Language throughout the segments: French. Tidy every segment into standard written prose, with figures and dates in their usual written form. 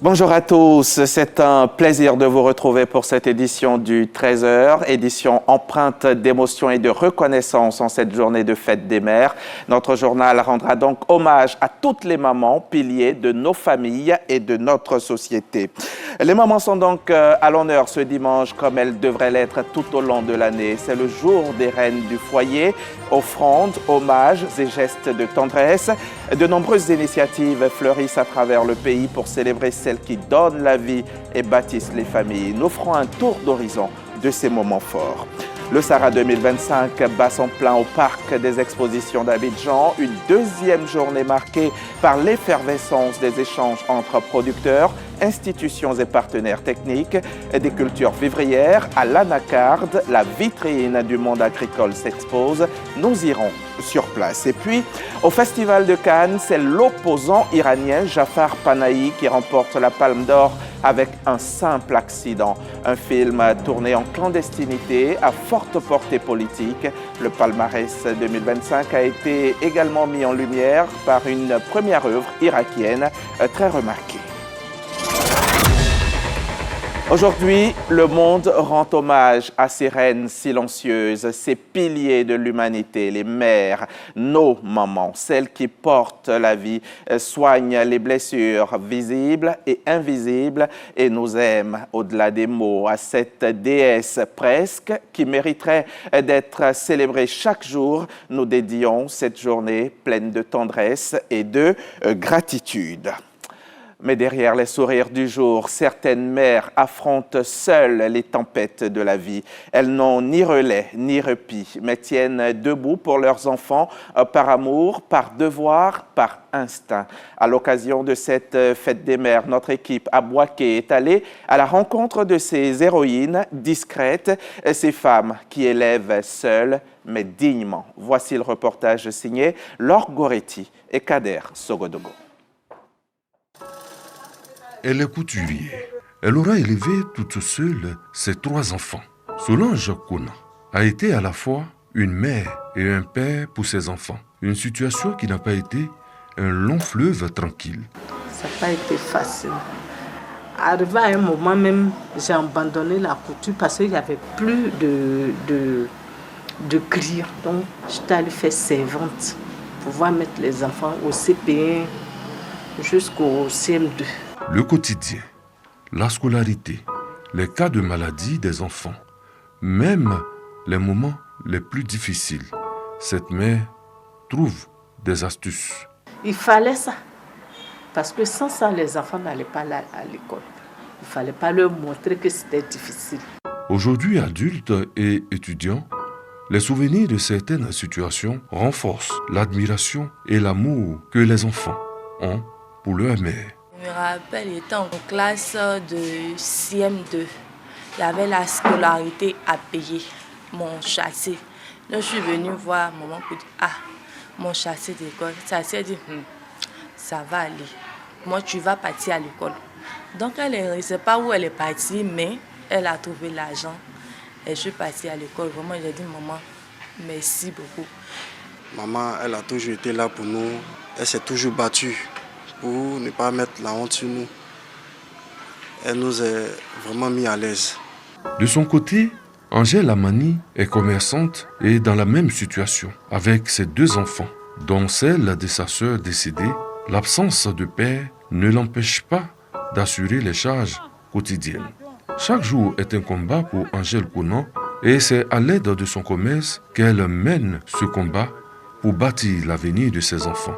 Bonjour à tous, c'est un plaisir de vous retrouver pour cette édition du 13h, édition empreinte d'émotion et de reconnaissance en cette journée de fête des mères. Notre journal rendra donc hommage à toutes les mamans, piliers de nos familles et de notre société. Les mamans sont donc à l'honneur ce dimanche comme elles devraient l'être tout au long de l'année. C'est le jour des reines du foyer, offrandes, hommages et gestes de tendresse. De nombreuses initiatives fleurissent à travers le pays pour célébrer celles qui donnent la vie et bâtissent les familles. Nous ferons un tour d'horizon de ces moments forts. Le Sahara 2025 bat son plein au parc des expositions d'Abidjan. Une deuxième journée marquée par l'effervescence des échanges entre producteurs, institutions et partenaires techniques, des cultures vivrières à l'anacarde. La vitrine du monde agricole s'expose. Nous irons sur place. Et puis, au Festival de Cannes, c'est l'opposant iranien Jafar Panahi qui remporte la Palme d'Or avec un simple accident. Un film tourné en clandestinité à forte portée politique. Le palmarès 2025 a été également mis en lumière par une première œuvre irakienne très remarquée. Aujourd'hui, le monde rend hommage à ces reines silencieuses, ces piliers de l'humanité, les mères, nos mamans, celles qui portent la vie, soignent les blessures visibles et invisibles et nous aiment au-delà des mots. À cette déesse presque qui mériterait d'être célébrée chaque jour, nous dédions cette journée pleine de tendresse et de gratitude. Mais derrière les sourires du jour, certaines mères affrontent seules les tempêtes de la vie. Elles n'ont ni relais, ni repos, mais tiennent debout pour leurs enfants par amour, par devoir, par instinct. À l'occasion de cette fête des mères, notre équipe à Boaké est allée à la rencontre de ces héroïnes discrètes, ces femmes qui élèvent seules mais dignement. Voici le reportage signé Laure Goretti et Kader Sogodogo. Elle est couturière. Elle aura élevé toute seule ses 3 enfants. Solange Kona a été à la fois une mère et un père pour ses enfants. Une situation qui n'a pas été un long fleuve tranquille. Ça n'a pas été facile. Arrivé à un moment même, j'ai abandonné la couture parce qu'il n'y avait plus de grille. Donc, j'étais allée faire servante pour pouvoir mettre les enfants au CP1 jusqu'au CM2. Le quotidien, la scolarité, les cas de maladie des enfants, même les moments les plus difficiles, cette mère trouve des astuces. Il fallait ça, parce que sans ça, les enfants n'allaient pas à l'école. Il ne fallait pas leur montrer que c'était difficile. Aujourd'hui, adultes et étudiants, les souvenirs de certaines situations renforcent l'admiration et l'amour que les enfants ont pour leur mère. Je me rappelle, j'étais en classe de CM2. Il y avait la scolarité à payer, mon chassé. Donc, je suis venue voir maman pour dire, mon chassé d'école. Ça s'est dit, ça va aller. Moi, tu vas partir à l'école. Donc, elle ne sait pas où elle est partie, mais elle a trouvé l'argent. Et je suis partie à l'école. Vraiment, j'ai dit, maman, merci beaucoup. Maman, elle a toujours été là pour nous. Elle s'est toujours battue pour ne pas mettre la honte sur nous. Elle nous a vraiment mis à l'aise. De son côté, Angèle Amani est commerçante et dans la même situation. Avec ses 2 enfants, dont celle de sa sœur décédée, l'absence de père ne l'empêche pas d'assurer les charges quotidiennes. Chaque jour est un combat pour Angèle Kona et c'est à l'aide de son commerce qu'elle mène ce combat pour bâtir l'avenir de ses enfants.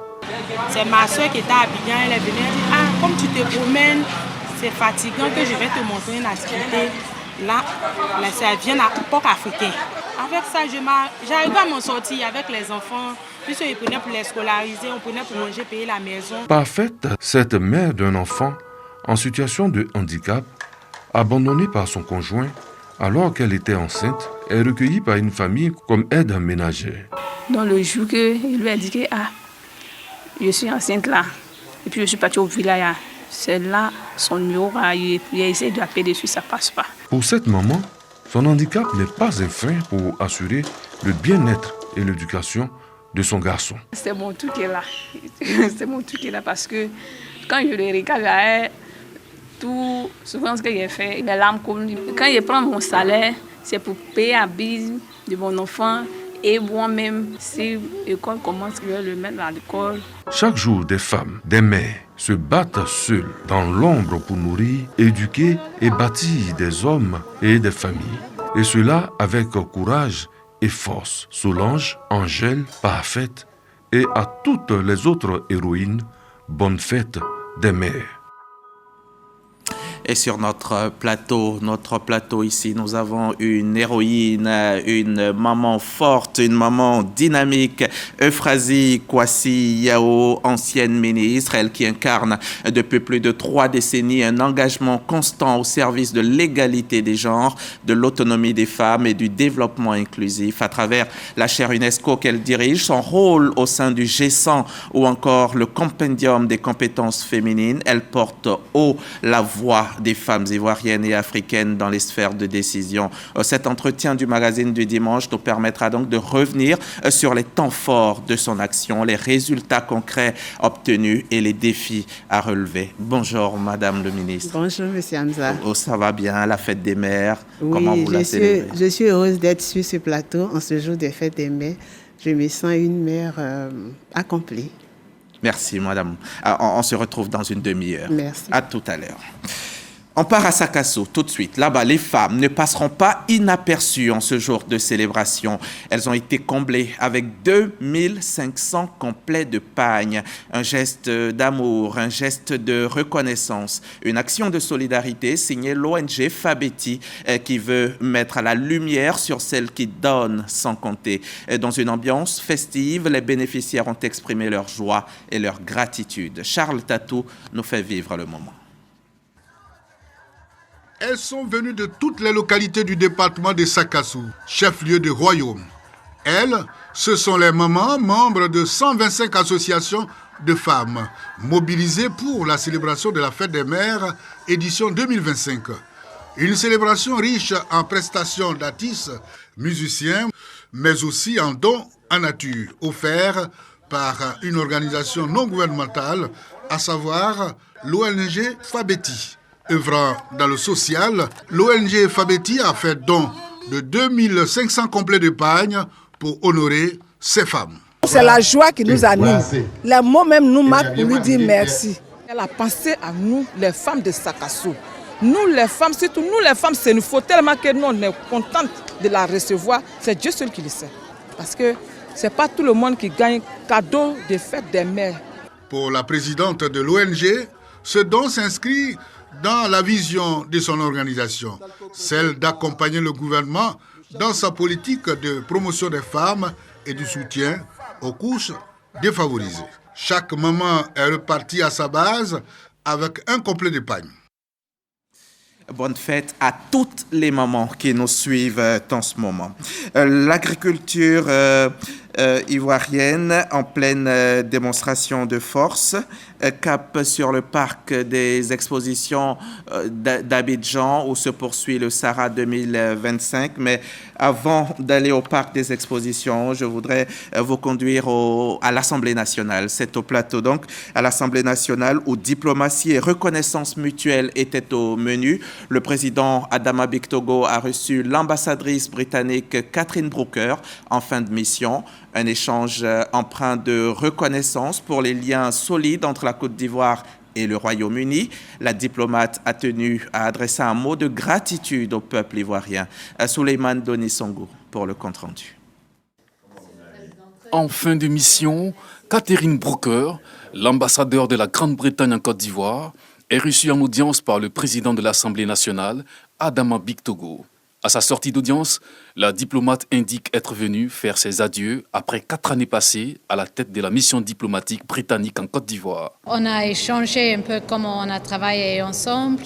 C'est ma soeur qui était à Abidjan, elle est venue, elle dit, comme tu te promènes, c'est fatigant que je vais te montrer une activité. Là, ça vient à l'époque africain. Avec ça, j'arrive à m'en sortir avec les enfants. Puisqu'ils prenaient pour les scolariser, on prenait pour manger, payer la maison. Parfaite, cette mère d'un enfant en situation de handicap, abandonnée par son conjoint alors qu'elle était enceinte, est recueillie par une famille comme aide ménagère. Dans le jour qu'il lui a dit que je suis enceinte là, et puis je suis partie au village, c'est là son numéro, il a essayé d'appeler dessus, ça passe pas. Pour cette maman, son handicap n'est pas un frein pour assurer le bien-être et l'éducation de son garçon. C'est mon tout qui est là. C'est mon tout qui est là parce que quand je le regarde, Tout, souvent ce que j'ai fait, les larmes coulent. Quand je prends mon salaire, c'est pour payer la bise de mon enfant. Et moi-même, si l'école commence, je vais le mettre à l'école. Chaque jour, des femmes, des mères se battent seules dans l'ombre pour nourrir, éduquer et bâtir des hommes et des familles. Et cela avec courage et force. Solange, Angèle, parfaite, et à toutes les autres héroïnes, bonne fête des mères. Et sur notre plateau ici, nous avons une héroïne, une maman forte, une maman dynamique, Euphrasie Kwasi Yao, ancienne ministre, elle qui incarne depuis plus de 3 décennies un engagement constant au service de l'égalité des genres, de l'autonomie des femmes et du développement inclusif à travers la chaire UNESCO qu'elle dirige, son rôle au sein du G100 ou encore le compendium des compétences féminines. Elle porte haut la voix des femmes ivoiriennes et africaines dans les sphères de décision. Cet entretien du magazine du dimanche nous permettra donc de revenir sur les temps forts de son action, les résultats concrets obtenus et les défis à relever. Bonjour, Madame le ministre. Bonjour, Monsieur Hamza. Oh, ça va bien, la fête des mères. Oui, comment vous la célébrez? Je suis heureuse d'être sur ce plateau en ce jour des fêtes des mères. Je me sens une mère accomplie. Merci, Madame. On se retrouve dans une demi-heure. Merci. À tout à l'heure. On part à Sakasso tout de suite. Là-bas, les femmes ne passeront pas inaperçues en ce jour de célébration. Elles ont été comblées avec 2500 complets de pagne. Un geste d'amour, un geste de reconnaissance, une action de solidarité signée l'ONG Fabeti qui veut mettre la lumière sur celles qui donnent sans compter. Dans une ambiance festive, les bénéficiaires ont exprimé leur joie et leur gratitude. Charles Tatou nous fait vivre le moment. Elles sont venues de toutes les localités du département de Sakassou, chef-lieu du royaume. Elles, ce sont les mamans membres de 125 associations de femmes mobilisées pour la célébration de la fête des mères, édition 2025. Une célébration riche en prestations d'artistes, musiciens, mais aussi en dons en nature offerts par une organisation non gouvernementale, à savoir l'ONG Fabeti. Œuvrant dans le social, l'ONG Fabeti a fait don de 2500 complets de pagne pour honorer ces femmes. C'est la joie qui nous anime. Les mots même nous marquent pour nous dire merci. Elle a pensé à nous, les femmes de Sakassou. Nous, les femmes, surtout nous, les femmes, c'est nous faut tellement que nous, on est contentes de la recevoir. C'est Dieu seul qui le sait. Parce que ce n'est pas tout le monde qui gagne cadeau de fête des mères. Pour la présidente de l'ONG, ce don s'inscrit dans la vision de son organisation, celle d'accompagner le gouvernement dans sa politique de promotion des femmes et du soutien aux couches défavorisées. Chaque maman est repartie à sa base avec un complet de pagne. Bonne fête à toutes les mamans qui nous suivent en ce moment. L'agriculture ivoirienne en pleine démonstration de force, cap sur le parc des expositions d'Abidjan où se poursuit le Sahara 2025. Mais avant d'aller au parc des expositions, je voudrais vous conduire à l'Assemblée nationale. C'est au plateau donc à l'Assemblée nationale où diplomatie et reconnaissance mutuelle étaient au menu. Le président Adama Bictogo a reçu l'ambassadrice britannique Catherine Brooker en fin de mission. Un échange empreint de reconnaissance pour les liens solides entre la Côte d'Ivoire et le Royaume-Uni. La diplomate a tenu à adresser un mot de gratitude au peuple ivoirien. Souleymane Donisongo pour le compte-rendu. En fin de mission, Catherine Brooker, l'ambassadeur de la Grande-Bretagne en Côte d'Ivoire, est reçue en audience par le président de l'Assemblée nationale, Adama Bictogo. À sa sortie d'audience, la diplomate indique être venue faire ses adieux après 4 années passées à la tête de la mission diplomatique britannique en Côte d'Ivoire. On a échangé un peu comment on a travaillé ensemble,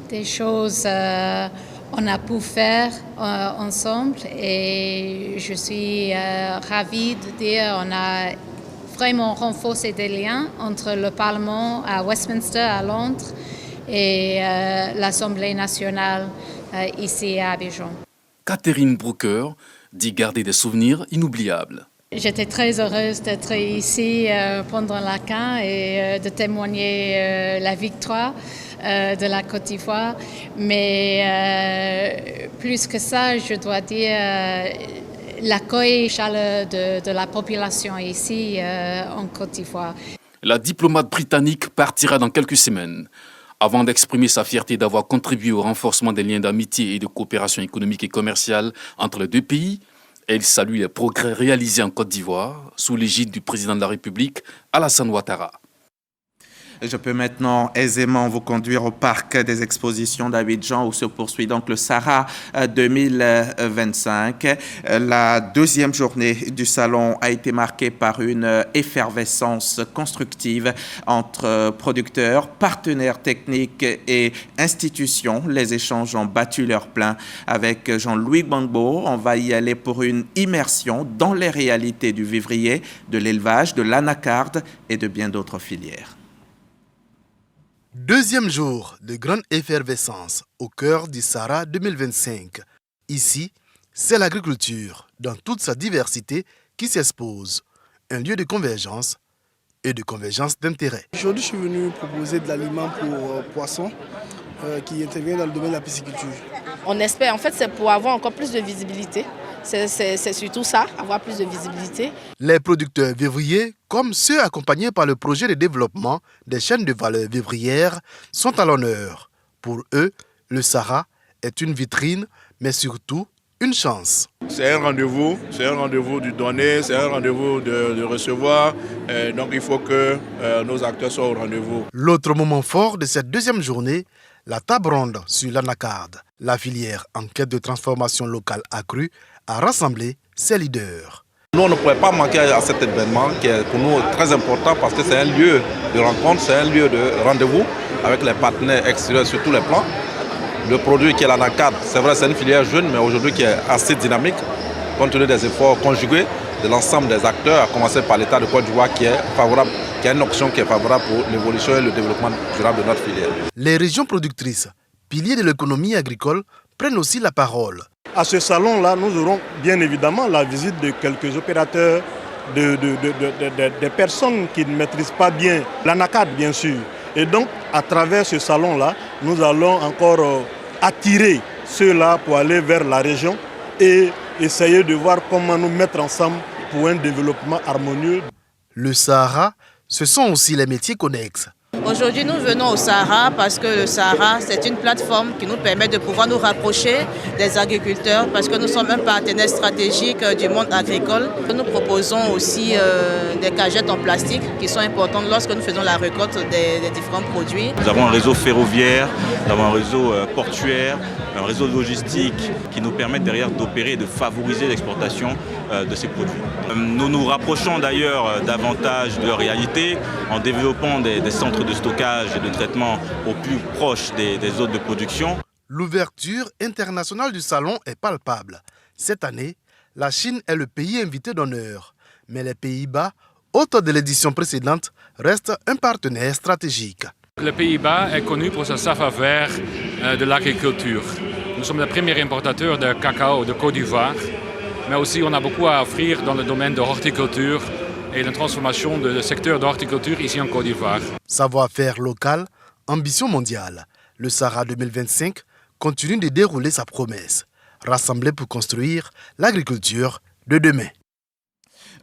des choses on a pu faire ensemble et je suis ravie de dire qu'on a vraiment renforcé des liens entre le Parlement à Westminster, à Londres, et l'Assemblée nationale ici à Abidjan. Catherine Brooker dit garder des souvenirs inoubliables. J'étais très heureuse d'être ici pendant la CAN et de témoigner la victoire de la Côte d'Ivoire. Mais plus que ça, je dois dire l'accueil chaleureux de la population ici en Côte d'Ivoire. La diplomate britannique partira dans quelques semaines. Avant d'exprimer sa fierté d'avoir contribué au renforcement des liens d'amitié et de coopération économique et commerciale entre les deux pays, elle salue les progrès réalisés en Côte d'Ivoire sous l'égide du président de la République, Alassane Ouattara. Je peux maintenant aisément vous conduire au parc des expositions d'Abidjan où se poursuit donc le Sahara 2025. La deuxième journée du salon a été marquée par une effervescence constructive entre producteurs, partenaires techniques et institutions. Les échanges ont battu leur plein. Avec Jean-Louis Gbagbo, on va y aller pour une immersion dans les réalités du vivrier, de l'élevage, de l'anacarde et de bien d'autres filières. Deuxième jour de grande effervescence au cœur du Sahara 2025. Ici, c'est l'agriculture dans toute sa diversité qui s'expose. Un lieu de convergence et de convergence d'intérêts. Aujourd'hui, je suis venu proposer de l'aliment pour poissons qui intervient dans le domaine de la pisciculture. On espère, en fait, c'est pour avoir encore plus de visibilité. C'est surtout ça, avoir plus de visibilité. Les producteurs vivriers, comme ceux accompagnés par le projet de développement des chaînes de valeur vivrières, sont à l'honneur. Pour eux, le Sahara est une vitrine, mais surtout une chance. C'est un rendez-vous du donner, c'est un rendez-vous de recevoir. Donc il faut que nos acteurs soient au rendez-vous. L'autre moment fort de cette deuxième journée, la table ronde sur l'anacarde. La filière en quête de transformation locale accrue a rassemblé ses leaders. Nous, on ne pouvait pas manquer à cet événement qui est pour nous très important parce que c'est un lieu de rencontre, c'est un lieu de rendez-vous avec les partenaires extérieurs sur tous les plans. Le produit qui est l'anacarde, c'est vrai, c'est une filière jeune, mais aujourd'hui qui est assez dynamique, compte tenu des efforts conjugués de l'ensemble des acteurs, à commencer par l'État de Côte d'Ivoire qui est favorable, qui a une option qui est favorable pour l'évolution et le développement durable de notre filière. Les régions productrices, piliers de l'économie agricole, prennent aussi la parole. À ce salon-là, nous aurons bien évidemment la visite de quelques opérateurs, des personnes qui ne maîtrisent pas bien l'anacarde, bien sûr. Et donc, à travers ce salon-là, nous allons encore attirer ceux-là pour aller vers la région et essayer de voir comment nous mettre ensemble pour un développement harmonieux. Le Sahara, ce sont aussi les métiers connexes. Aujourd'hui, nous venons au Sahara parce que le Sahara, c'est une plateforme qui nous permet de pouvoir nous rapprocher des agriculteurs parce que nous sommes un partenaire stratégique du monde agricole. Nous proposons aussi des cagettes en plastique qui sont importantes lorsque nous faisons la récolte des différents produits. Nous avons un réseau ferroviaire, nous avons un réseau portuaire, un réseau logistique qui nous permet derrière d'opérer et de favoriser l'exportation de ces produits. Nous nous rapprochons d'ailleurs davantage de leur réalité en développant des centres de stockage et de traitement au plus proche des zones de production. L'ouverture internationale du salon est palpable. Cette année, la Chine est le pays invité d'honneur. Mais les Pays-Bas, hôte de l'édition précédente, restent un partenaire stratégique. Les Pays-Bas est connu pour sa savoir-faire de l'agriculture. Nous sommes le premier importateur de cacao de Côte d'Ivoire, mais aussi on a beaucoup à offrir dans le domaine de l'horticulture et la transformation du secteur de l'horticulture ici en Côte d'Ivoire. Savoir-faire local, ambition mondiale. Le Sahara 2025 continue de dérouler sa promesse. Rassembler pour construire l'agriculture de demain.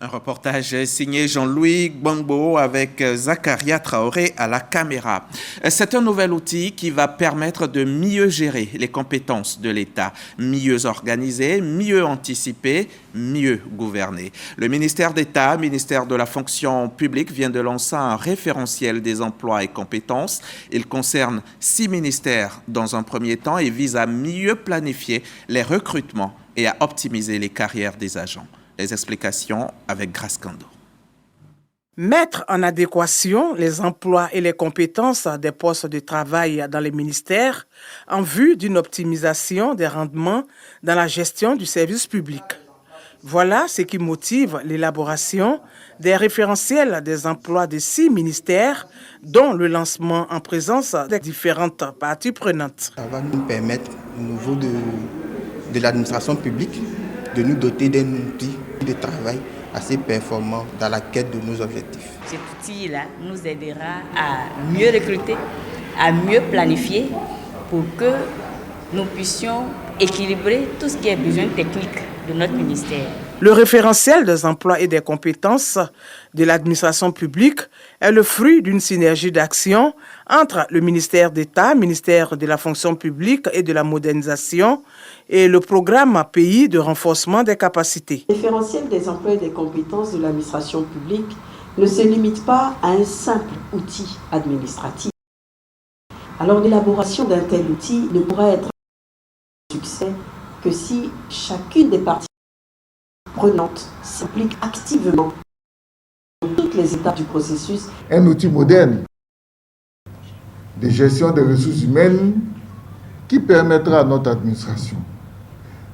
Un reportage signé Jean-Louis Gbagbo avec Zakaria Traoré à la caméra. C'est un nouvel outil qui va permettre de mieux gérer les compétences de l'État, mieux organiser, mieux anticiper, mieux gouverner. Le ministère d'État, ministère de la fonction publique, vient de lancer un référentiel des emplois et compétences. Il concerne 6 ministères dans un premier temps et vise à mieux planifier les recrutements et à optimiser les carrières des agents. Les explications avec Grace Kando. Mettre en adéquation les emplois et les compétences des postes de travail dans les ministères en vue d'une optimisation des rendements dans la gestion du service public. Voilà ce qui motive l'élaboration des référentiels des emplois de 6 ministères, dont le lancement en présence des différentes parties prenantes. Ça va nous permettre, au niveau de l'administration publique, de nous doter d'un outil de travail assez performants dans la quête de nos objectifs. Cet outil-là nous aidera à mieux recruter, à mieux planifier pour que nous puissions équilibrer tout ce qui est besoin technique de notre ministère. Le référentiel des emplois et des compétences de l'administration publique est le fruit d'une synergie d'action entre le ministère d'État, ministère de la fonction publique et de la modernisation et le programme pays de renforcement des capacités. Le référentiel des emplois et des compétences de l'administration publique ne se limite pas à un simple outil administratif. Alors l'élaboration d'un tel outil ne pourra être un succès que si chacune des parties prenantes s'implique activement dans toutes les étapes du processus. Un outil moderne de gestion des ressources humaines qui permettra à notre administration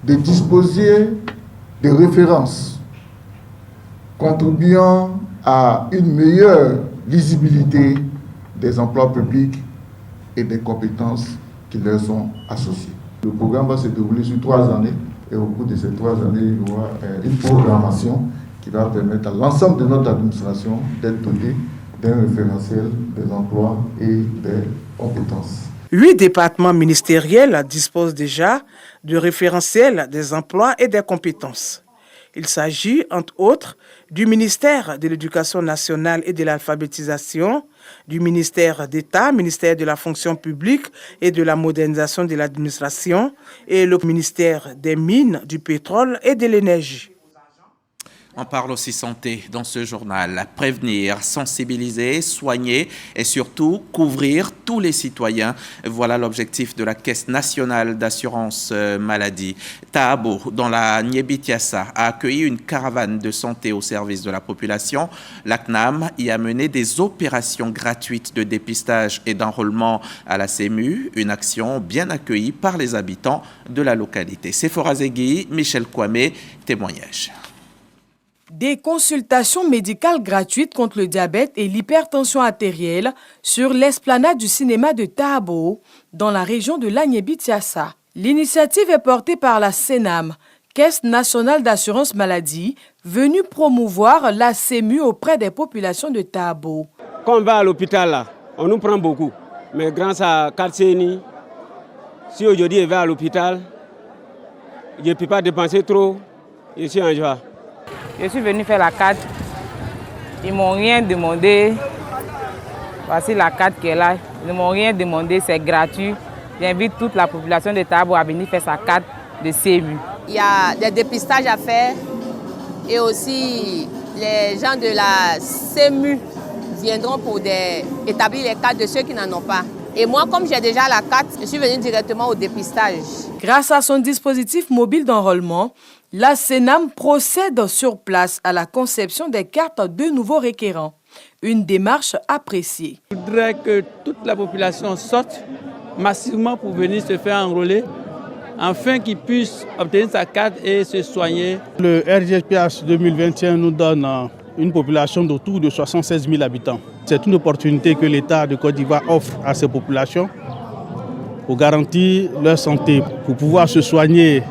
de disposer de références contribuant à une meilleure lisibilité des emplois publics et des compétences qui leur sont associées. Le programme va se dérouler sur 3 années et au cours de ces 3 années, il y aura une programmation qui va permettre à l'ensemble de notre administration d'être doté d'un référentiel des emplois et des compétences. 8 départements ministériels disposent déjà de référentiels des emplois et des compétences. Il s'agit, entre autres, du ministère de l'Éducation nationale et de l'alphabétisation, du ministère d'État, ministère de la fonction publique et de la modernisation de l'administration, et le ministère des Mines, du pétrole et de l'énergie. On parle aussi santé dans ce journal. Prévenir, sensibiliser, soigner et surtout couvrir tous les citoyens. Voilà l'objectif de la Caisse nationale d'assurance maladie. Tahabo, dans la Niébitiassa, a accueilli une caravane de santé au service de la population. La CNAM y a mené des opérations gratuites de dépistage et d'enrôlement à la CEMU, une action bien accueillie par les habitants de la localité. Sephora Zegui, Michel Kwame, témoignage. Des consultations médicales gratuites contre le diabète et l'hypertension artérielle sur l'esplanade du cinéma de Tahabo, dans la région de l'Aniébi-Tiassa. L'initiative est portée par la CNAM, Caisse nationale d'assurance maladie, venue promouvoir la CEMU auprès des populations de Tahabo. Quand on va à l'hôpital, là, on nous prend beaucoup. Mais grâce à Katseni, si aujourd'hui je vais à l'hôpital, je ne peux pas dépenser trop, je suis en joie. Je suis venu faire la carte. Ils ne m'ont rien demandé. Voici la carte qui est là. Ils ne m'ont rien demandé, c'est gratuit. J'invite toute la population de Tahabo à venir faire sa carte de CMU. Il y a des dépistages à faire et aussi les gens de la CMU viendront pour établir les cartes de ceux qui n'en ont pas. Et moi, comme j'ai déjà la carte, je suis venue directement au dépistage. Grâce à son dispositif mobile d'enrôlement, la CNAM procède sur place à la conception des cartes de nouveaux requérants. Une démarche appréciée. Je voudrais que toute la population sorte massivement pour venir se faire enrôler, afin qu'ils puissent obtenir sa carte et se soigner. Le RGPH 2021 nous donne une population d'autour de 76 000 habitants. C'est une opportunité que l'État de Côte d'Ivoire offre à ces populations pour garantir leur santé, pour pouvoir se soigner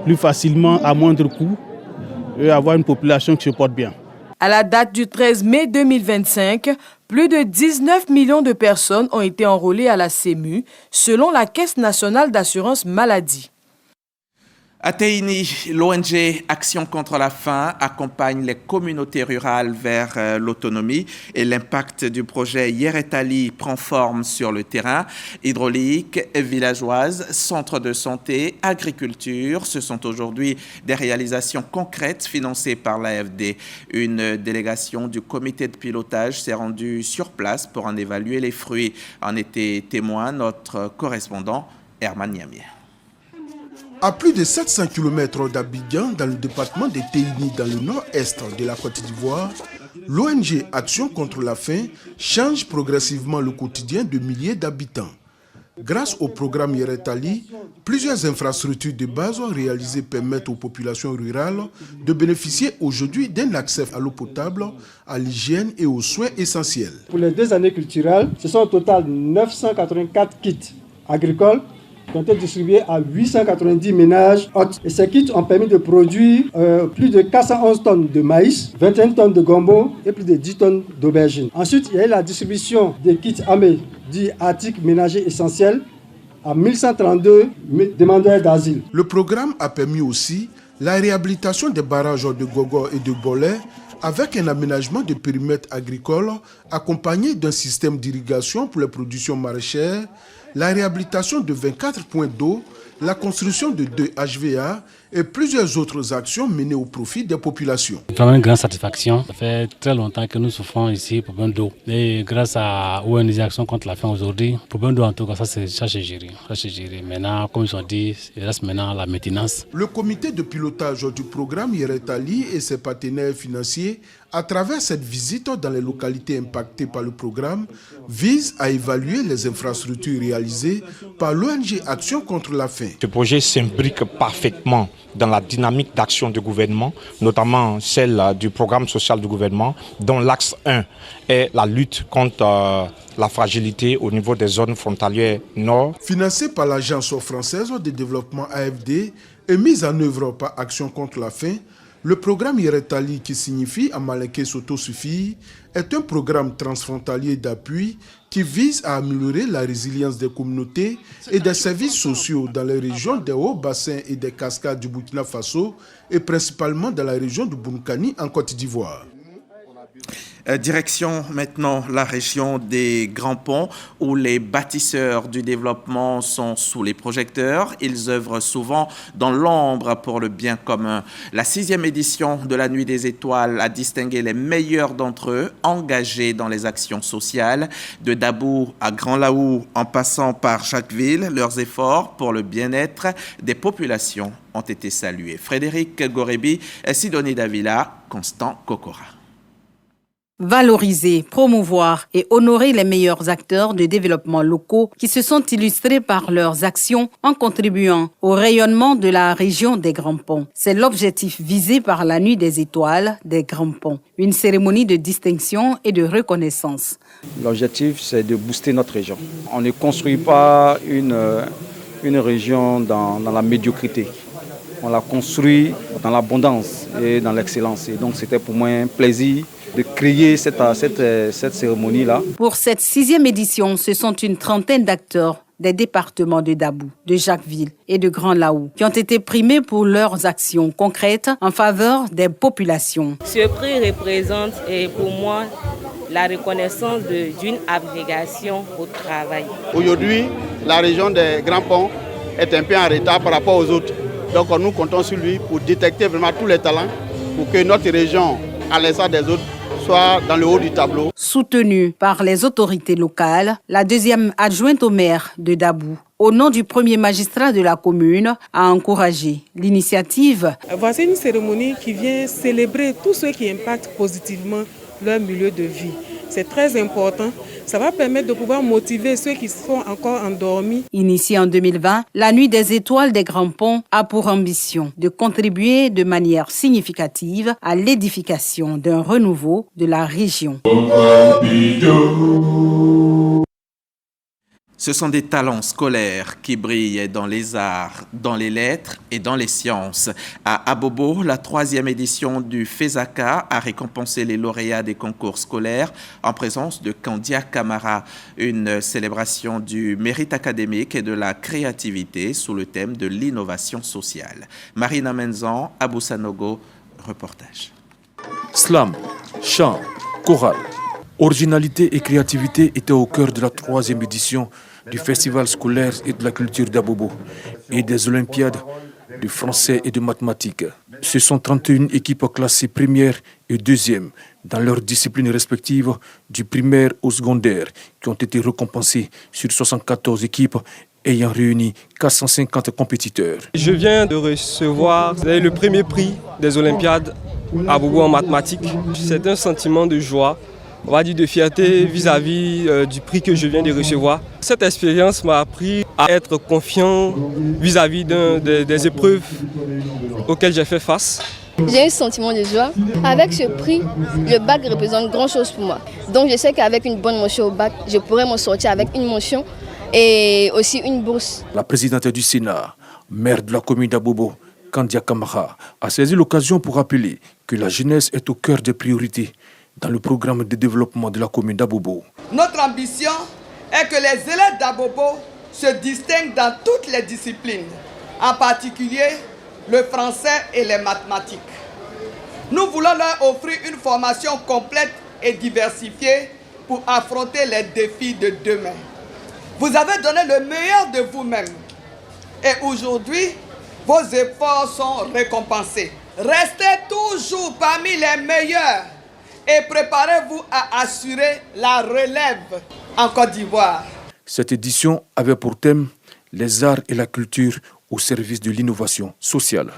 plus facilement à moindre coût et avoir une population qui se porte bien. À la date du 13 mai 2025, plus de 19 millions de personnes ont été enrôlées à la CEMU, selon la Caisse nationale d'assurance maladie. À Teini, l'ONG Action contre la faim accompagne les communautés rurales vers l'autonomie et l'impact du projet Yeretali prend forme sur le terrain. Hydraulique, villageoise, centre de santé, agriculture, ce sont aujourd'hui des réalisations concrètes financées par l'AFD. Une délégation du comité de pilotage s'est rendue sur place pour en évaluer les fruits. En était témoin notre correspondant Herman Niamier. À plus de 700 km d'Abidjan, dans le département de Teini, dans le nord-est de la Côte d'Ivoire, l'ONG Action contre la faim change progressivement le quotidien de milliers d'habitants. Grâce au programme Yeretali, plusieurs infrastructures de base réalisées permettent aux populations rurales de bénéficier aujourd'hui d'un accès à l'eau potable, à l'hygiène et aux soins essentiels. Pour les 2 années culturelles, ce sont au total 984 kits agricoles ont été distribués à 890 ménages hôtes. Et ces kits ont permis de produire plus de 411 tonnes de maïs, 21 tonnes de gombo et plus de 10 tonnes d'aubergines. Ensuite, il y a eu la distribution des kits AME, dits articles ménagers essentiels, à 1132 demandeurs d'asile. Le programme a permis aussi la réhabilitation des barrages de Gogo et de Bolé avec un aménagement de périmètres agricoles accompagné d'un système d'irrigation pour les productions maraîchères, la réhabilitation de 24 points d'eau, la construction de 2 HVA et plusieurs autres actions menées au profit des populations. C'est vraiment une grande satisfaction. Ça fait très longtemps que nous souffrons ici pour problème d'eau. Et grâce à ONG Action contre la faim aujourd'hui, pour problème d'eau en tout cas, ça c'est géré. Maintenant, comme ils ont dit, il reste maintenant la maintenance. Le comité de pilotage du programme Yeretali et ses partenaires financiers, à travers cette visite dans les localités impactées par le programme, vise à évaluer les infrastructures réalisées par l'ONG Action contre la faim. Ce projet s'imbrique parfaitement dans la dynamique d'action du gouvernement, notamment celle du programme social du gouvernement, dont l'axe 1 est la lutte contre la fragilité au niveau des zones frontalières nord. Financé par l'Agence française de développement AFD et mise en œuvre par Action contre la faim, le programme Yeretali, qui signifie en malinké s'autosuffire, est un programme transfrontalier d'appui qui vise à améliorer la résilience des communautés et des services sociaux dans les régions des hauts bassins et des cascades du Burkina Faso et principalement dans la région de Bounakani en Côte d'Ivoire. Direction maintenant la région des Grands Ponts où les bâtisseurs du développement sont sous les projecteurs. Ils œuvrent souvent dans l'ombre pour le bien commun. La 6e édition de la Nuit des Étoiles a distingué les meilleurs d'entre eux engagés dans les actions sociales. De Dabou à Grand Laou en passant par Jacquesville, leurs efforts pour le bien-être des populations ont été salués. Frédéric Gorebi, Sidonie Davila, Constant Kokora. Valoriser, promouvoir et honorer les meilleurs acteurs de développement locaux qui se sont illustrés par leurs actions en contribuant au rayonnement de la région des Grands Ponts. C'est l'objectif visé par la Nuit des Étoiles des Grands Ponts, une cérémonie de distinction et de reconnaissance. L'objectif, c'est de booster notre région. On ne construit pas une région dans la médiocrité. On la construit dans l'abondance et dans l'excellence. Et donc, c'était pour moi un plaisir de créer cette cérémonie-là. Pour cette 6e édition, ce sont une trentaine d'acteurs des départements de Dabou, de Jacquesville et de Grand Laou qui ont été primés pour leurs actions concrètes en faveur des populations. Ce prix représente pour moi la reconnaissance d'une abnégation au travail. Aujourd'hui, la région des Grands Ponts est un peu en retard par rapport aux autres. Donc nous comptons sur lui pour détecter vraiment tous les talents pour que notre région, à l'instar des autres, soit dans le haut du tableau. Soutenue par les autorités locales, la 2e adjointe au maire de Dabou, au nom du premier magistrat de la commune, a encouragé l'initiative. Voici une cérémonie qui vient célébrer tous ceux qui impactent positivement leur milieu de vie. C'est très important. Ça va permettre de pouvoir motiver ceux qui sont encore endormis. Initiée en 2020, la Nuit des Étoiles des Grands Ponts a pour ambition de contribuer de manière significative à l'édification d'un renouveau de la région. Ce sont des talents scolaires qui brillent dans les arts, dans les lettres et dans les sciences. À Abobo, la 3e édition du FESACA a récompensé les lauréats des concours scolaires en présence de Kandia Camara, une célébration du mérite académique et de la créativité sous le thème de l'innovation sociale. Marina Menzan, Abou Sanogo, reportage. Slam, chant, chorale, originalité et créativité étaient au cœur de la 3e édition du Festival scolaire et de la culture d'Abobo et des Olympiades de français et de mathématiques. Ce sont 31 équipes classées première et deuxième dans leurs disciplines respectives du primaire au secondaire qui ont été récompensées sur 74 équipes ayant réuni 450 compétiteurs. Je viens de recevoir le premier prix des Olympiades à Abobo en mathématiques. C'est un sentiment de joie, on va dire de fierté vis-à-vis du prix que je viens de recevoir. Cette expérience m'a appris à être confiant vis-à-vis des épreuves auxquelles j'ai fait face. J'ai un sentiment de joie. Avec ce prix, le bac représente grand chose pour moi. Donc je sais qu'avec une bonne mention au bac, je pourrais m'en sortir avec une mention et aussi une bourse. La présidente du Sénat, maire de la commune d'Abobo, Kandia Kamara, a saisi l'occasion pour rappeler que la jeunesse est au cœur des priorités dans le programme de développement de la commune d'Abobo. Notre ambition est que les élèves d'Abobo se distinguent dans toutes les disciplines, en particulier le français et les mathématiques. Nous voulons leur offrir une formation complète et diversifiée pour affronter les défis de demain. Vous avez donné le meilleur de vous-même et aujourd'hui, vos efforts sont récompensés. Restez toujours parmi les meilleurs et préparez-vous à assurer la relève en Côte d'Ivoire. Cette édition avait pour thème les arts et la culture au service de l'innovation sociale.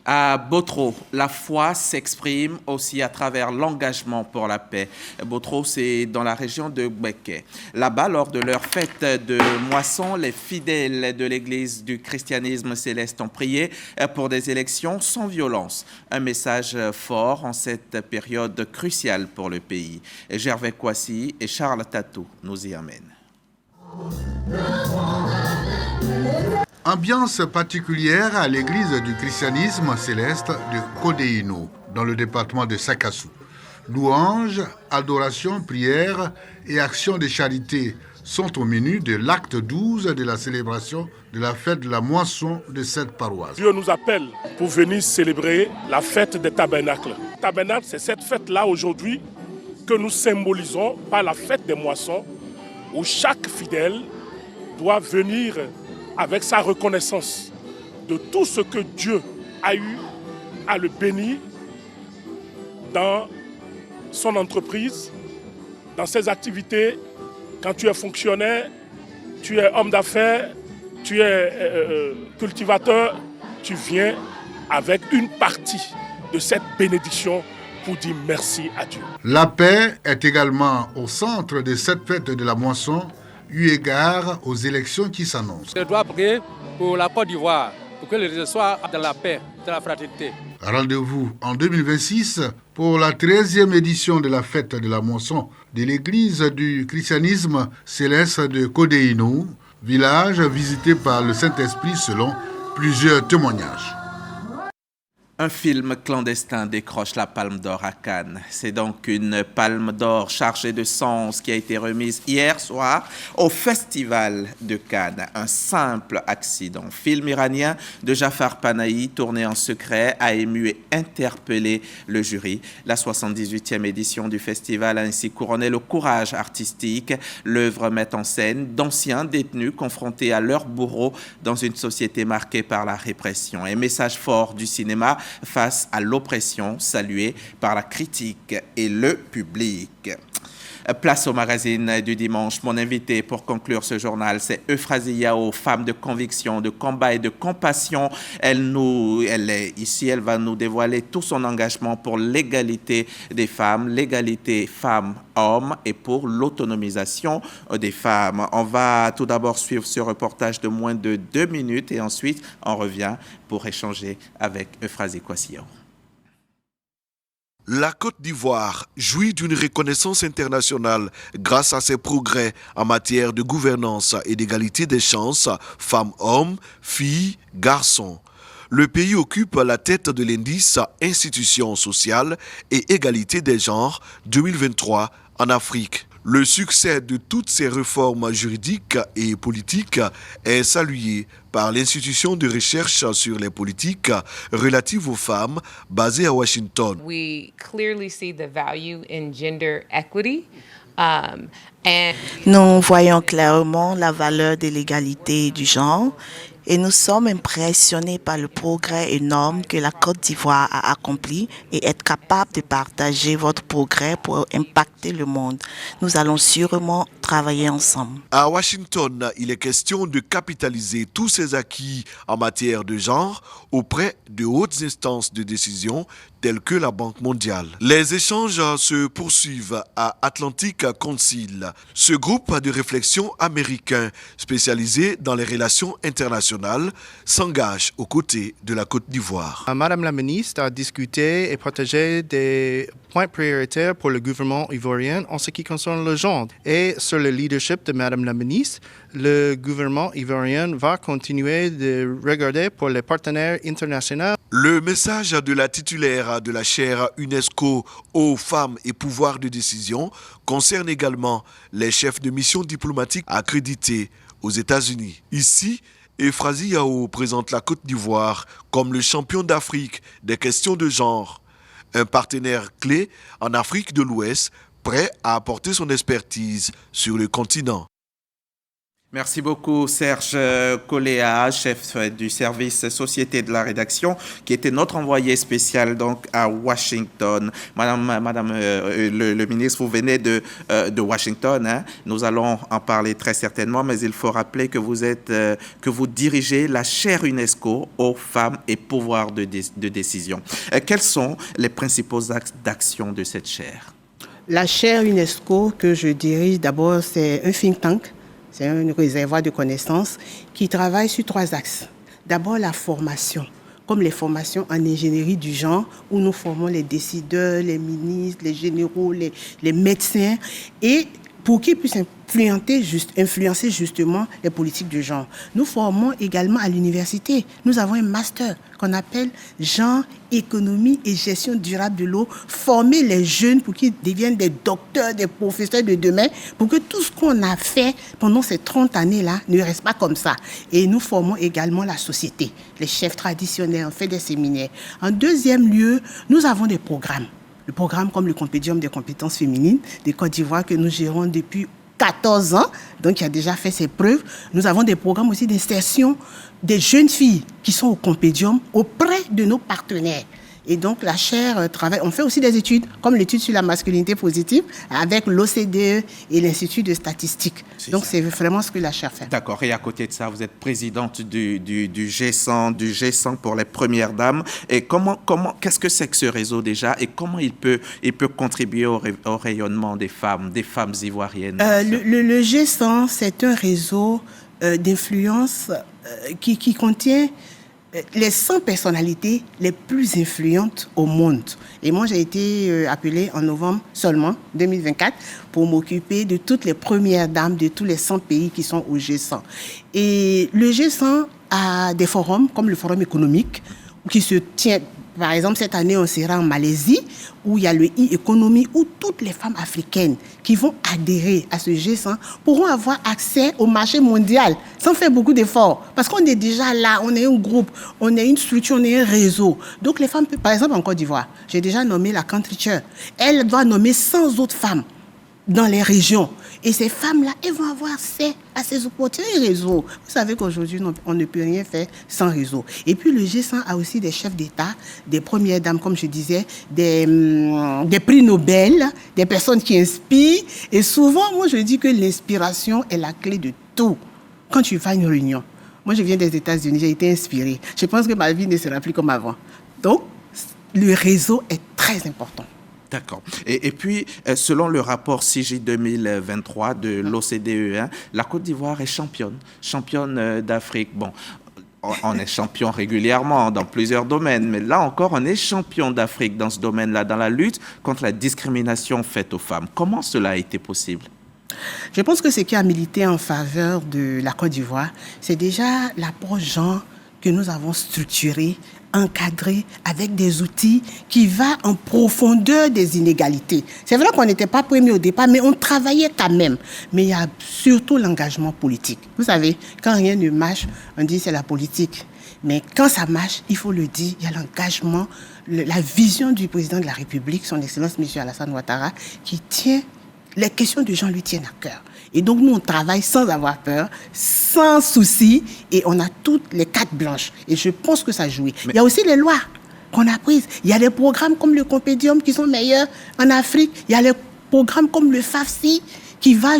À Botro, la foi s'exprime aussi à travers l'engagement pour la paix. Botro, c'est dans la région de Gbeke. Là-bas, lors de leur fête de moisson, les fidèles de l'église du christianisme céleste ont prié pour des élections sans violence. Un message fort en cette période cruciale pour le pays. Gervais Kouassi et Charles Tatou nous y amènent. Ambiance particulière à l'église du christianisme céleste de Kodéino, dans le département de Sakassou. Louanges, adoration, prières et actions de charité sont au menu de l'acte 12 de la célébration de la fête de la moisson de cette paroisse. Dieu nous appelle pour venir célébrer la fête des tabernacles. Tabernacle, c'est cette fête-là aujourd'hui que nous symbolisons par la fête des moissons, où chaque fidèle doit venir avec sa reconnaissance de tout ce que Dieu a eu à le bénir dans son entreprise, dans ses activités. Quand tu es fonctionnaire, tu es homme d'affaires, tu es cultivateur, tu viens avec une partie de cette bénédiction pour dire merci à Dieu. La paix est également au centre de cette fête de la moisson, eu égard aux élections qui s'annoncent. Je dois prier pour la Côte d'Ivoire, pour que les résultats soient dans la paix, dans la fraternité. Rendez-vous en 2026 pour la 13e édition de la fête de la moisson de l'église du christianisme céleste de Kodéino, village visité par le Saint-Esprit selon plusieurs témoignages. Un film clandestin décroche la Palme d'Or à Cannes. C'est donc une Palme d'Or chargée de sens qui a été remise hier soir au Festival de Cannes. Un simple accident. Film iranien de Jafar Panahi, tourné en secret, a ému et interpellé le jury. La 78e édition du festival a ainsi couronné le courage artistique. L'œuvre met en scène d'anciens détenus confrontés à leurs bourreaux dans une société marquée par la répression. Un message fort du cinéma face à l'oppression, saluée par la critique et le public. Place au magazine du dimanche. Mon invité pour conclure ce journal, c'est Euphrasie Yao, femme de conviction, de combat et de compassion. Elle est ici, elle va nous dévoiler tout son engagement pour l'égalité des femmes, l'égalité femmes-hommes et pour l'autonomisation des femmes. On va tout d'abord suivre ce reportage de moins de 2 minutes et ensuite on revient pour échanger avec Euphrasie Kouassi. La Côte d'Ivoire jouit d'une reconnaissance internationale grâce à ses progrès en matière de gouvernance et d'égalité des chances, femmes-hommes, filles, garçons. Le pays occupe la tête de l'indice Institutions sociales et égalité des genres 2023 en Afrique. Le succès de toutes ces réformes juridiques et politiques est salué par l'institution de recherche sur les politiques relatives aux femmes basée à Washington. We clearly see the value in gender equity. Nous voyons clairement la valeur de l'égalité du genre et nous sommes impressionnés par le progrès énorme que la Côte d'Ivoire a accompli et être capable de partager votre progrès pour impacter le monde. Nous allons sûrement travailler ensemble. À Washington, il est question de capitaliser tous ces acquis en matière de genre auprès de hautes instances de décision tels que la Banque mondiale. Les échanges se poursuivent à Atlantic Council, ce groupe de réflexion américain spécialisé dans les relations internationales s'engage aux côtés de la Côte d'Ivoire. Madame la ministre a discuté et partagé des points prioritaires pour le gouvernement ivoirien en ce qui concerne le genre. Et sur le leadership de Madame la ministre, le gouvernement ivoirien va continuer de regarder pour les partenaires internationaux. Le message de la titulaire de la chaire UNESCO aux femmes et pouvoir de décision concerne également les chefs de mission diplomatique accrédités aux États-Unis. Ici, Euphrasie Yao présente la Côte d'Ivoire comme le champion d'Afrique des questions de genre, un partenaire clé en Afrique de l'Ouest, prêt à apporter son expertise sur le continent. Merci beaucoup Serge Coléa, chef du service Société de la rédaction, qui était notre envoyé spécial donc à Washington. Madame le ministre, vous venez de Washington, hein? Nous allons en parler très certainement, mais il faut rappeler que vous dirigez la chaire UNESCO aux femmes et pouvoir de décision. Quels sont les principaux axes d'action de cette chaire? La chaire UNESCO que je dirige, d'abord, c'est un think tank. C'est un réservoir de connaissances qui travaille sur 3 axes. D'abord, la formation, comme les formations en ingénierie du genre, où nous formons les décideurs, les ministres, les généraux, les médecins, et pour qu'ils puissent influencer justement les politiques de genre. Nous formons également à l'université. Nous avons un master qu'on appelle genre, économie et gestion durable de l'eau. Former les jeunes pour qu'ils deviennent des docteurs, des professeurs de demain, pour que tout ce qu'on a fait pendant ces 30 années-là ne reste pas comme ça. Et nous formons également la société. Les chefs traditionnels, on fait des séminaires. En deuxième lieu, nous avons des programmes. Le programme comme le Compédium des compétences féminines de Côte d'Ivoire que nous gérons depuis 14 ans, donc qui a déjà fait ses preuves. Nous avons des programmes aussi d'insertion des jeunes filles qui sont au Compédium auprès de nos partenaires. Et donc la chaire travaille, on fait aussi des études, comme l'étude sur la masculinité positive avec l'OCDE et l'Institut de statistique. Donc c'est vraiment ce que la chaire fait. D'accord, et à côté de ça, vous êtes présidente du G100 pour les premières dames. Et qu'est-ce que c'est que ce réseau déjà et comment il peut contribuer au rayonnement des femmes ivoiriennes? Le G100, c'est un réseau d'influence qui contient les 100 personnalités les plus influentes au monde. Et moi, j'ai été appelée en novembre seulement, 2024, pour m'occuper de toutes les premières dames de tous les 100 pays qui sont au G100. Et le G100 a des forums, comme le forum économique, qui se tient. Par exemple, cette année, on sera en Malaisie, où il y a le e-économie, où toutes les femmes africaines qui vont adhérer à ce G100 pourront avoir accès au marché mondial sans faire beaucoup d'efforts. Parce qu'on est déjà là, on est un groupe, on est une structure, on est un réseau. Donc les femmes, par exemple en Côte d'Ivoire, j'ai déjà nommé la country chair. Elle doit nommer 100 autres femmes dans les régions. Et ces femmes-là, elles vont avoir accès à ces opportunités réseau. Vous savez qu'aujourd'hui, on ne peut rien faire sans réseau. Et puis, le G100 a aussi des chefs d'État, des premières dames, comme je disais, des prix Nobel, des personnes qui inspirent. Et souvent, moi, je dis que l'inspiration est la clé de tout. Quand tu vas à une réunion, moi, je viens des États-Unis, j'ai été inspirée. Je pense que ma vie ne sera plus comme avant. Donc, le réseau est très important. D'accord. Et puis, selon le rapport CIGI 2023 de l'OCDE, la Côte d'Ivoire est championne d'Afrique. Bon, on est champion régulièrement dans plusieurs domaines, mais là encore, on est champion d'Afrique dans ce domaine-là, dans la lutte contre la discrimination faite aux femmes. Comment cela a été possible? Je pense que ce qui a milité en faveur de la Côte d'Ivoire, c'est déjà l'approche genre que nous avons structuré, encadré avec des outils qui vont en profondeur des inégalités. C'est vrai qu'on n'était pas premier au départ, mais on travaillait quand même. Mais il y a surtout l'engagement politique. Vous savez, quand rien ne marche, on dit c'est la politique. Mais quand ça marche, il faut le dire, il y a l'engagement, la vision du président de la République, son Excellence M. Alassane Ouattara, qui tient, les questions de gens lui tiennent à cœur. Et donc, nous, on travaille sans avoir peur, sans souci, et on a toutes les cartes blanches. Et je pense que ça joue. Il y a aussi les lois qu'on a prises. Il y a des programmes comme le Compédium qui sont meilleurs en Afrique. Il y a les programmes comme le FAFSI qui va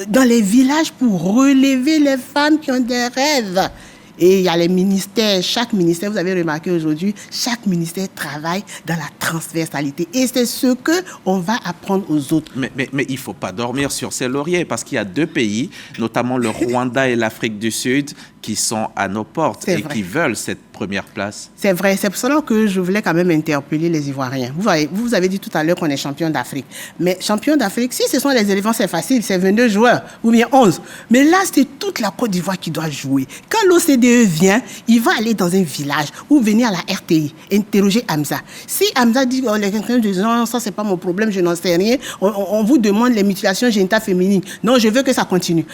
dans les villages pour relever les femmes qui ont des rêves. Et il y a les ministères, chaque ministère, vous avez remarqué aujourd'hui, chaque ministère travaille dans la transversalité. Et c'est ce qu'on va apprendre aux autres. Mais il ne faut pas dormir sur ses lauriers parce qu'il y a 2 pays, notamment le Rwanda et l'Afrique du Sud, qui sont à nos portes et qui veulent cette première place. C'est vrai, c'est pour cela que je voulais quand même interpeller les Ivoiriens. Vous avez dit tout à l'heure qu'on est champion d'Afrique. Mais champion d'Afrique, si ce sont les éléphants, c'est facile, c'est 22 joueurs ou bien 11. Mais là, c'est toute la Côte d'Ivoire qui doit jouer. Quand l'OCDE vient, il va aller dans un village ou venir à la RTI, interroger Hamza. Si Hamza dit les quelqu'un de non, ça c'est pas mon problème, je n'en sais rien, on vous demande les mutilations génitales féminines. Non, je veux que ça continue.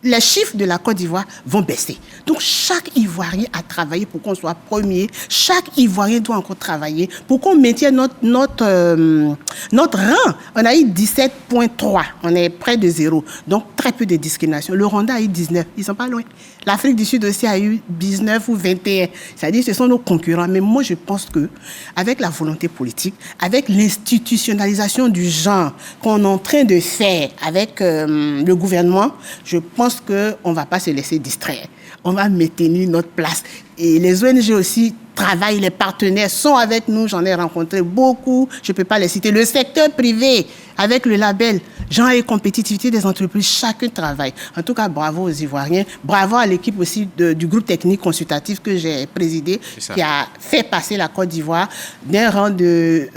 Les chiffres de la Côte d'Ivoire vont baisser. Donc, chaque Ivoirien a travaillé pour qu'on soit premier. Chaque Ivoirien doit encore travailler pour qu'on maintienne notre rang. On a eu 17,3. On est près de 0. Donc, très peu de discrimination. Le Rwanda a eu 19. Ils ne sont pas loin. L'Afrique du Sud aussi a eu 19 ou 21. C'est-à-dire que ce sont nos concurrents. Mais moi, je pense qu'avec la volonté politique, avec l'institutionnalisation du genre qu'on est en train de faire avec le gouvernement, je pense qu'on ne va pas se laisser distraire. On va maintenir notre place. Et les ONG aussi travaillent, les partenaires sont avec nous. J'en ai rencontré beaucoup, je ne peux pas les citer. Le secteur privé, avec le label Genre et compétitivité des entreprises, chacun travaille. En tout cas, bravo aux Ivoiriens. Bravo à l'équipe aussi du groupe technique consultatif que j'ai présidé, qui a fait passer la Côte d'Ivoire d'un rang de...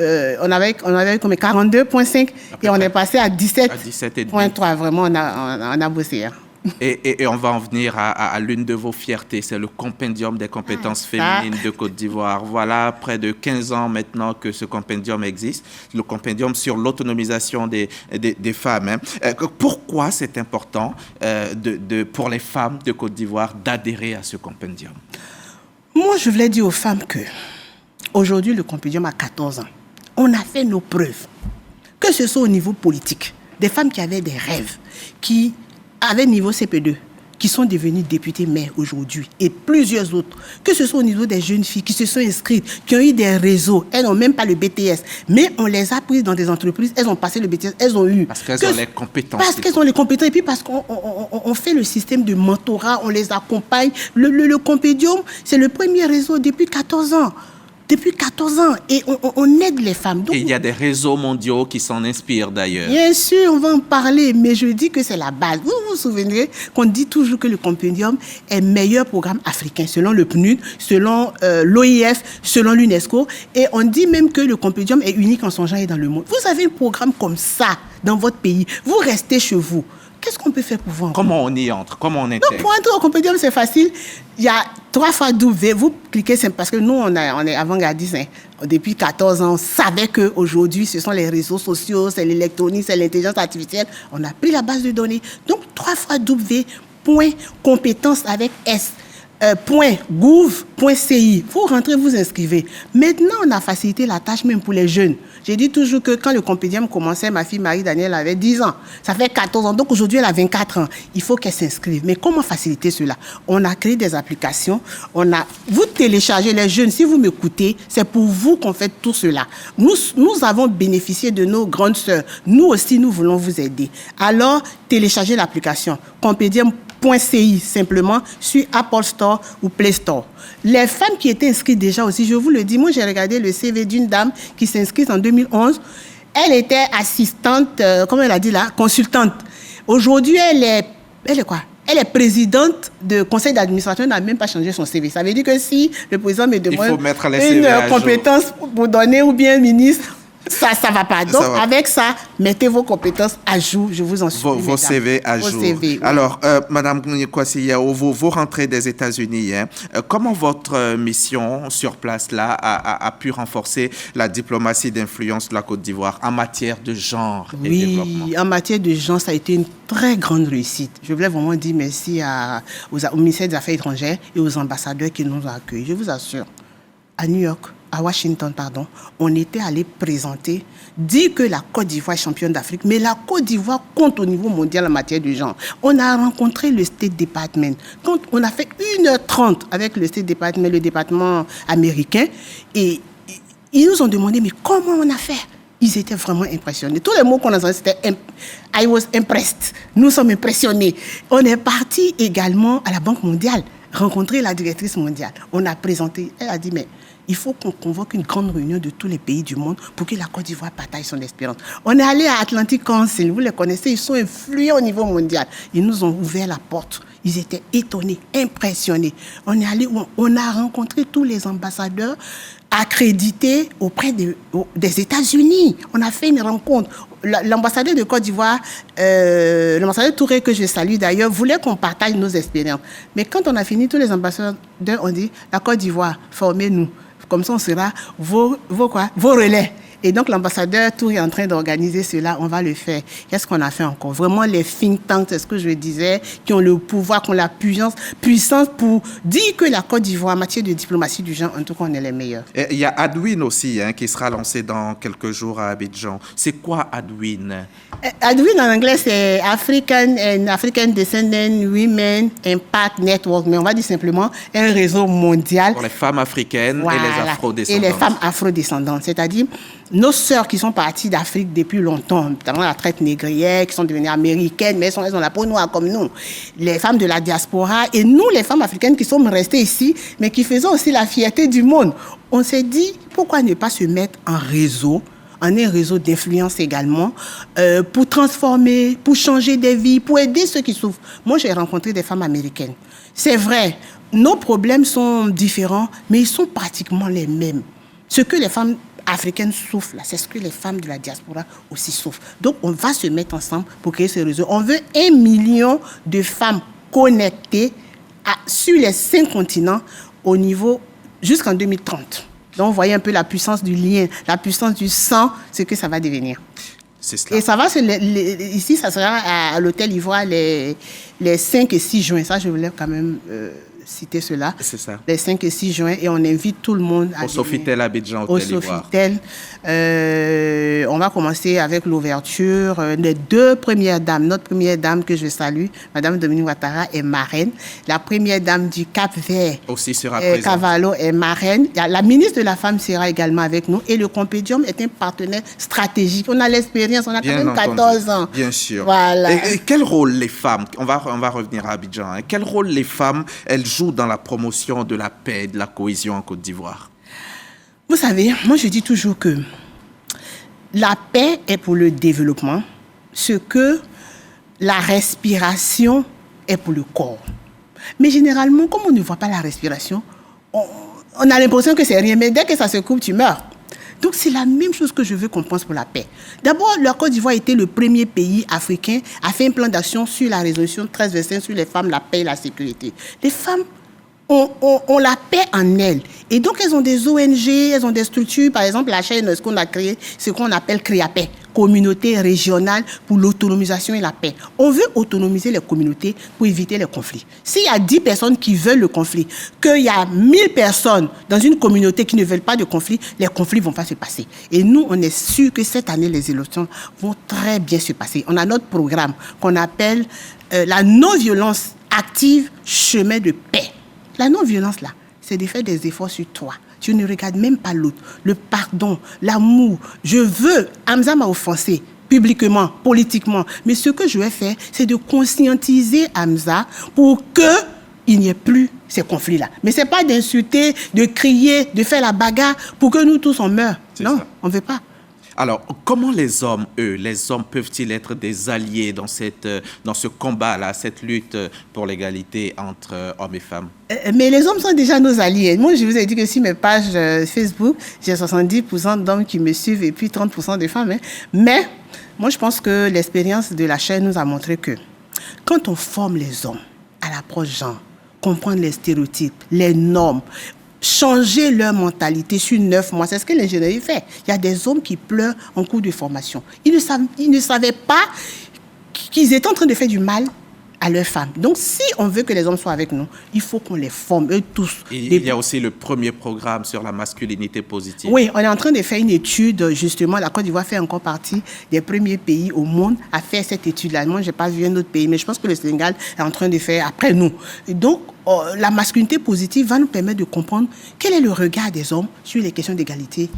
on avait comme 42,5 et on est passé à 17,3. Vraiment, on a bossé. Hein. Et on va en venir à l'une de vos fiertés, c'est le compendium des compétences féminines de Côte d'Ivoire. Voilà près de 15 ans maintenant que ce compendium existe, le compendium sur l'autonomisation des femmes. Hein. Pourquoi c'est important pour les femmes de Côte d'Ivoire d'adhérer à ce compendium? Moi, je voulais dire aux femmes que aujourd'hui, le compendium a 14 ans. On a fait nos preuves, que ce soit au niveau politique, des femmes qui avaient des rêves, qui avaient niveau CP2, qui sont devenues députées maires aujourd'hui, et plusieurs autres, que ce soit au niveau des jeunes filles qui se sont inscrites, qui ont eu des réseaux, elles n'ont même pas le BTS, mais on les a prises dans des entreprises, elles ont passé le BTS, elles ont eu. Parce qu'elles ont les compétences. Parce qu'elles ont les compétences, et puis parce qu'on fait le système de mentorat, on les accompagne. Le compendium, c'est le premier réseau depuis 14 ans. Depuis 14 ans, et on aide les femmes. Donc, et il y a des réseaux mondiaux qui s'en inspirent d'ailleurs. Bien sûr, on va en parler, mais je dis que c'est la base. Vous vous souvenez qu'on dit toujours que le compendium est le meilleur programme africain, selon le PNUD, selon l'OIF, selon l'UNESCO, et on dit même que le compendium est unique en son genre et dans le monde. Vous avez un programme comme ça dans votre pays, vous restez chez vous. Qu'est-ce qu'on peut faire pour vous? Comment on y entre? Comment on intègre? Non, pour entrer au compendium, c'est facile. Il y a 3 fois W. Vous cliquez, parce que nous, on est avant-gardistes. Hein. Depuis 14 ans, on savait qu'aujourd'hui, ce sont les réseaux sociaux, c'est l'électronique, c'est l'intelligence artificielle. On a pris la base de données. Donc, 3 fois W, point compétence avec S. .gouv.ci. Vous rentrez, vous inscrivez. Maintenant, on a facilité la tâche même pour les jeunes. J'ai dit toujours que quand le compendium commençait, ma fille Marie-Danielle avait 10 ans. Ça fait 14 ans. Donc aujourd'hui, elle a 24 ans. Il faut qu'elle s'inscrive. Mais comment faciliter cela? On a créé des applications. Vous téléchargez les jeunes. Si vous m'écoutez, c'est pour vous qu'on fait tout cela. Nous avons bénéficié de nos grandes sœurs. Nous aussi, nous voulons vous aider. Alors, téléchargez l'application compendium.ci simplement sur Apple Store ou Play Store. Les femmes qui étaient inscrites déjà aussi, je vous le dis, moi j'ai regardé le CV d'une dame qui s'est inscrite en 2011. Elle était assistante, comment elle a dit là, consultante. Aujourd'hui, elle est quoi? Elle est présidente du conseil d'administration, elle n'a même pas changé son CV. Ça veut dire que si le président me demande une compétence pour donner ou bien ministre, ça va pas. Donc, avec ça, mettez vos compétences à jour, je vous en supplie. Vos CV à jour. CV, oui. Alors, Madame Kwasi Yao, vous rentrez des États-Unis. Hein. Comment votre mission sur place là a pu renforcer la diplomatie d'influence de la Côte d'Ivoire en matière de genre et développement? Oui, en matière de genre, ça a été une très grande réussite. Je voulais vraiment dire merci au ministère des Affaires étrangères et aux ambassadeurs qui nous ont accueillis. Je vous assure, à New York, à Washington, on était allé présenter, dire que la Côte d'Ivoire est championne d'Afrique, mais la Côte d'Ivoire compte au niveau mondial en matière de genre. On a rencontré le State Department. Donc, on a fait 1h30 avec le State Department, le département américain, et ils nous ont demandé, mais comment on a fait? Ils étaient vraiment impressionnés. Tous les mots qu'on a dit, c'était I was impressed. Nous sommes impressionnés. On est parti également à la Banque mondiale, rencontré la directrice mondiale. On a présenté, elle a dit, mais il faut qu'on convoque une grande réunion de tous les pays du monde pour que la Côte d'Ivoire partage son expérience. On est allé à Atlantic Council, vous les connaissez, ils sont influents au niveau mondial. Ils nous ont ouvert la porte. Ils étaient étonnés, impressionnés. On est allé, on a rencontré tous les ambassadeurs accrédités auprès des États-Unis. On a fait une rencontre. L'ambassadeur de Côte d'Ivoire, l'ambassadeur Touré, que je salue d'ailleurs, voulait qu'on partage nos expériences. Mais quand on a fini, tous les ambassadeurs ont dit, la Côte d'Ivoire, formez-nous. Comme ça, on sera vos relais. Et donc, l'ambassadeur Touré est en train d'organiser cela. On va le faire. Qu'est-ce qu'on a fait encore? Vraiment, les think tanks, c'est ce que je disais, qui ont le pouvoir, qui ont la puissance pour dire que la Côte d'Ivoire, en matière de diplomatie du genre, en tout cas, on est les meilleurs. Et il y a Adwin aussi, qui sera lancé dans quelques jours à Abidjan. C'est quoi Adwin? Adwin, en anglais, c'est African Descendant Women Impact Network. Mais on va dire simplement un réseau mondial. Pour les femmes africaines et les afrodescendantes. Et les femmes afrodescendantes. C'est-à-dire, nos sœurs qui sont parties d'Afrique depuis longtemps, notamment la traite négrière, qui sont devenues américaines, mais elles ont la peau noire comme nous. Les femmes de la diaspora et nous, les femmes africaines qui sommes restées ici, mais qui faisons aussi la fierté du monde. On s'est dit, pourquoi ne pas se mettre en réseau, en un réseau d'influence également, pour transformer, pour changer des vies, pour aider ceux qui souffrent. Moi, j'ai rencontré des femmes américaines. C'est vrai, nos problèmes sont différents, mais ils sont pratiquement les mêmes. Ce que les femmes africaines souffrent, là, c'est ce que les femmes de la diaspora aussi souffrent. Donc, on va se mettre ensemble pour créer ce réseau. On veut 1 million de femmes connectées sur les 5 continents au niveau jusqu'en 2030. Donc, vous voyez un peu la puissance du lien, la puissance du sang, ce que ça va devenir. C'est cela. Et ça va, ici, ça sera à l'Hôtel Ivoire les 5 et 6 juin. Ça, je voulais quand même citer cela. C'est ça. Les 5 et 6 juin. Et on invite tout le monde à au Sofitel Abidjan, Hôtel Ivoire. Sofitel. On va commencer avec l'ouverture. Les 2 premières dames, notre première dame que je salue, Madame Dominique Ouattara, est marraine. La première dame du Cap-Vert aussi sera présente. Cavallo est marraine. La ministre de la Femme sera également avec nous. Et le Compédium est un partenaire stratégique. On a l'expérience, on a quand même 14 ans. Bien sûr. Voilà. Et quel rôle les femmes, on va revenir à Abidjan, quel rôle les femmes, elles jouent dans la promotion de la paix et de la cohésion en Côte d'Ivoire? Vous savez, moi je dis toujours que la paix est pour le développement, ce que la respiration est pour le corps. Mais généralement, comme on ne voit pas la respiration, on a l'impression que c'est rien, mais dès que ça se coupe, tu meurs. Donc c'est la même chose que je veux qu'on pense pour la paix. D'abord, la Côte d'Ivoire était le premier pays africain à faire un plan d'action sur la résolution 1325 sur les femmes, la paix et la sécurité. Les femmes ont la paix en elles. Et donc, elles ont des ONG, elles ont des structures. Par exemple, la chaîne, ce qu'on a créé, ce qu'on appelle CREAPAIX, Communauté régionale pour l'autonomisation et la paix. On veut autonomiser les communautés pour éviter les conflits. S'il y a 10 personnes qui veulent le conflit, qu'il y a 1000 personnes dans une communauté qui ne veulent pas de conflit, les conflits ne vont pas se passer. Et nous, on est sûr que cette année, les élections vont très bien se passer. On a notre programme qu'on appelle la non-violence active, chemin de paix. La non-violence, là, c'est de faire des efforts sur toi. Tu ne regardes même pas l'autre. Le pardon, l'amour. Hamza m'a offensé publiquement, politiquement. Mais ce que je vais faire, c'est de conscientiser Hamza pour qu'il n'y ait plus ces conflits-là. Mais ce n'est pas d'insulter, de crier, de faire la bagarre pour que nous tous on meure. Non, on ne veut pas. Alors, comment les hommes peuvent-ils être des alliés dans ce combat-là, cette lutte pour l'égalité entre hommes et femmes? Mais les hommes sont déjà nos alliés. Moi, je vous ai dit que sur mes pages Facebook, j'ai 70% d'hommes qui me suivent et puis 30% de femmes. Mais moi, je pense que l'expérience de la chaîne nous a montré que quand on forme les hommes à l'approche genre, comprendre les stéréotypes, les normes, changer leur mentalité sur 9 mois. C'est ce que l'ingénierie fait. Il y a des hommes qui pleurent en cours de formation. Ils ne savaient pas qu'ils étaient en train de faire du mal à leurs femmes. Donc, si on veut que les hommes soient avec nous, il faut qu'on les forme, eux tous. Et il y a aussi le premier programme sur la masculinité positive. Oui, on est en train de faire une étude, justement. La Côte d'Ivoire fait encore partie des premiers pays au monde à faire cette étude-là. Moi, je n'ai pas vu un autre pays, mais je pense que le Sénégal est en train de faire après nous. Et donc, la masculinité positive va nous permettre de comprendre quel est le regard des hommes sur les questions d'égalité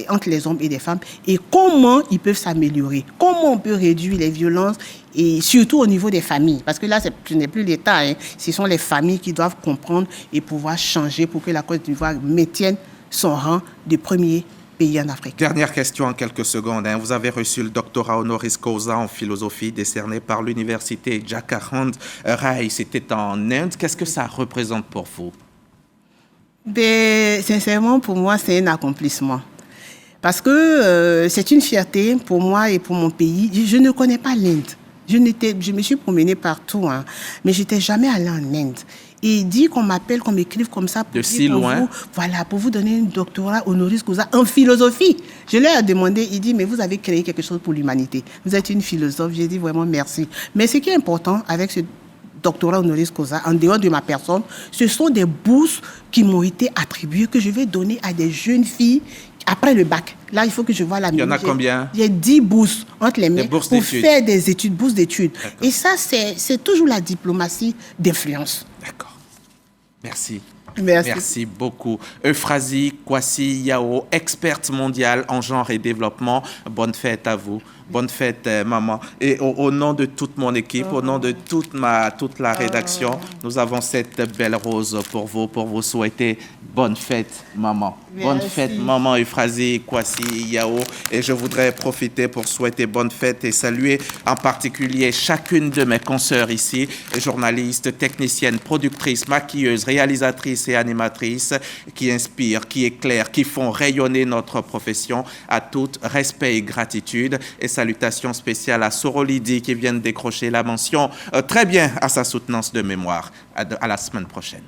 entre les hommes et les femmes et comment ils peuvent s'améliorer, comment on peut réduire les violences et surtout au niveau des familles. Parce que là, ce n'est plus l'État, ce sont les familles qui doivent comprendre et pouvoir changer pour que la Côte d'Ivoire maintienne son rang de premier pays en Afrique. Dernière question en quelques secondes. Vous avez reçu le doctorat honoris causa en philosophie décerné par l'université Jacaranda Rai. C'était en Inde. Qu'est-ce que ça représente pour vous? Sincèrement, pour moi, c'est un accomplissement. Parce que c'est une fierté pour moi et pour mon pays. Je ne connais pas l'Inde. Je me suis promenée partout, mais je n'étais jamais allée en Inde. Et il dit qu'on m'appelle, qu'on m'écrive comme ça pour, pour vous donner un doctorat honoris causa en philosophie. Je leur ai demandé, il dit, mais vous avez créé quelque chose pour l'humanité. Vous êtes une philosophe. J'ai dit vraiment merci. Mais ce qui est important avec ce doctorat honoris causa, en dehors de ma personne, ce sont des bourses qui m'ont été attribuées, que je vais donner à des jeunes filles après le bac. Là, il faut que je vois la. Il y en a combien? Il y a 10 bourses entre les mains pour faire des études, bourses d'études. Et ça, c'est toujours la diplomatie d'influence. D'accord. Merci. Merci. Merci beaucoup. Euphrasie Kwasi Yao, experte mondiale en genre et développement. Bonne fête à vous. Bonne fête, maman. Et au nom de toute mon équipe, au nom de toute la rédaction, nous avons cette belle rose pour vous souhaiter bonne fête, maman. Merci. Bonne fête, maman Euphrasie Kwasi Yao. Et je voudrais profiter pour souhaiter bonne fête et saluer en particulier chacune de mes consoeurs ici, journalistes, techniciennes, productrices, maquilleuses, réalisatrices et animatrices qui inspirent, qui éclairent, qui font rayonner notre profession. À toutes, respect et gratitude. Et salutations spéciales à Sorolidi qui vient de décrocher la mention très bien à sa soutenance de mémoire. À la semaine prochaine.